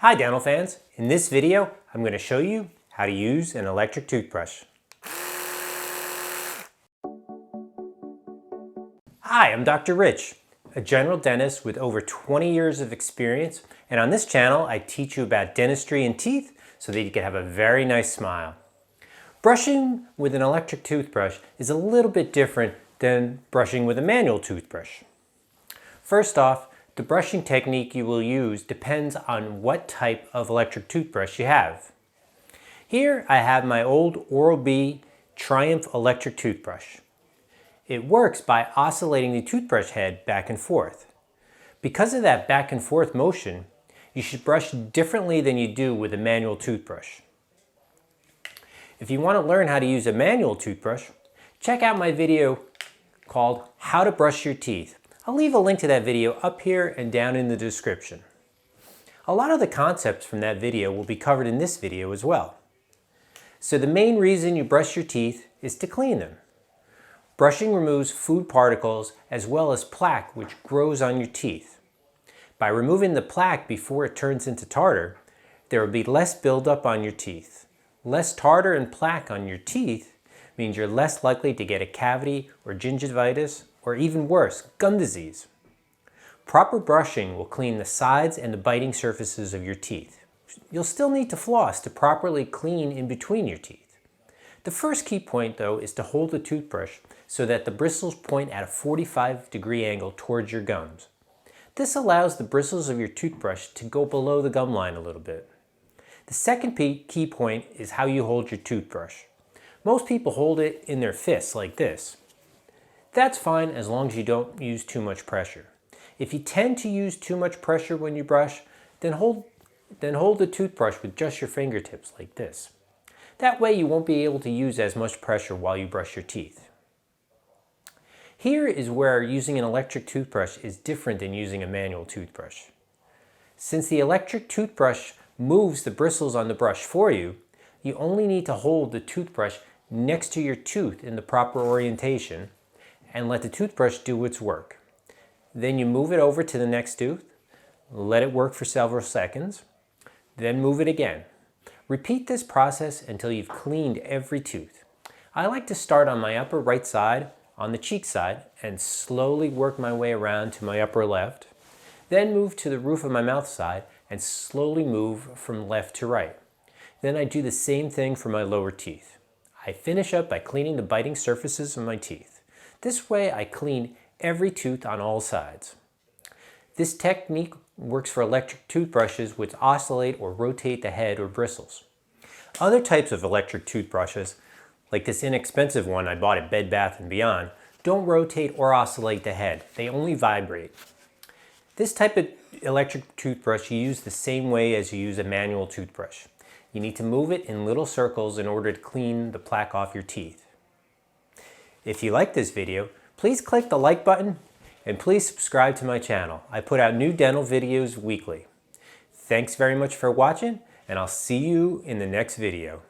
Hi dental fans! In this video, I'm going to show you how to use an electric toothbrush. Hi, I'm Dr. Rich, a general dentist with over 20 years of experience, and on this channel I teach you about dentistry and teeth so that you can have a very nice smile. Brushing with an electric toothbrush is a little bit different than brushing with a manual toothbrush. First off, the brushing technique you will use depends on what type of electric toothbrush you have. Here I have my old Oral-B Triumph electric toothbrush. It works by oscillating the toothbrush head back and forth. Because of that back and forth motion, you should brush differently than you do with a manual toothbrush. If you want to learn how to use a manual toothbrush, check out my video called How to Brush Your Teeth. I'll leave a link to that video up here and down in the description. A lot of the concepts from that video will be covered in this video as well. So the main reason you brush your teeth is to clean them. Brushing removes food particles as well as plaque which grows on your teeth. By removing the plaque before it turns into tartar, there will be less buildup on your teeth. Less tartar and plaque on your teeth means you're less likely to get a cavity or gingivitis, or even worse, gum disease. Proper brushing will clean the sides and the biting surfaces of your teeth. You'll still need to floss to properly clean in between your teeth. The first key point though is to hold the toothbrush so that the bristles point at a 45-degree angle towards your gums. This allows the bristles of your toothbrush to go below the gum line a little bit. The second key point is how you hold your toothbrush. Most people hold it in their fists like this. That's fine as long as you don't use too much pressure. If you tend to use too much pressure when you brush, then hold the toothbrush with just your fingertips like this. That way you won't be able to use as much pressure while you brush your teeth. Here is where using an electric toothbrush is different than using a manual toothbrush. Since the electric toothbrush moves the bristles on the brush for you, you only need to hold the toothbrush next to your tooth in the proper orientation and let the toothbrush do its work. Then you move it over to the next tooth, let it work for several seconds, then move it again. Repeat this process until you've cleaned every tooth. I like to start on my upper right side, on the cheek side, and slowly work my way around to my upper left, then move to the roof of my mouth side and slowly move from left to right. Then I do the same thing for my lower teeth. I finish up by cleaning the biting surfaces of my teeth. This way I clean every tooth on all sides. This technique works for electric toothbrushes which oscillate or rotate the head or bristles. Other types of electric toothbrushes, like this inexpensive one I bought at Bed Bath & Beyond, don't rotate or oscillate the head. They only vibrate. This type of electric toothbrush you use the same way as you use a manual toothbrush. You need to move it in little circles in order to clean the plaque off your teeth. If you like this video, please click the like button and please subscribe to my channel. I put out new dental videos weekly. Thanks very much for watching, and I'll see you in the next video.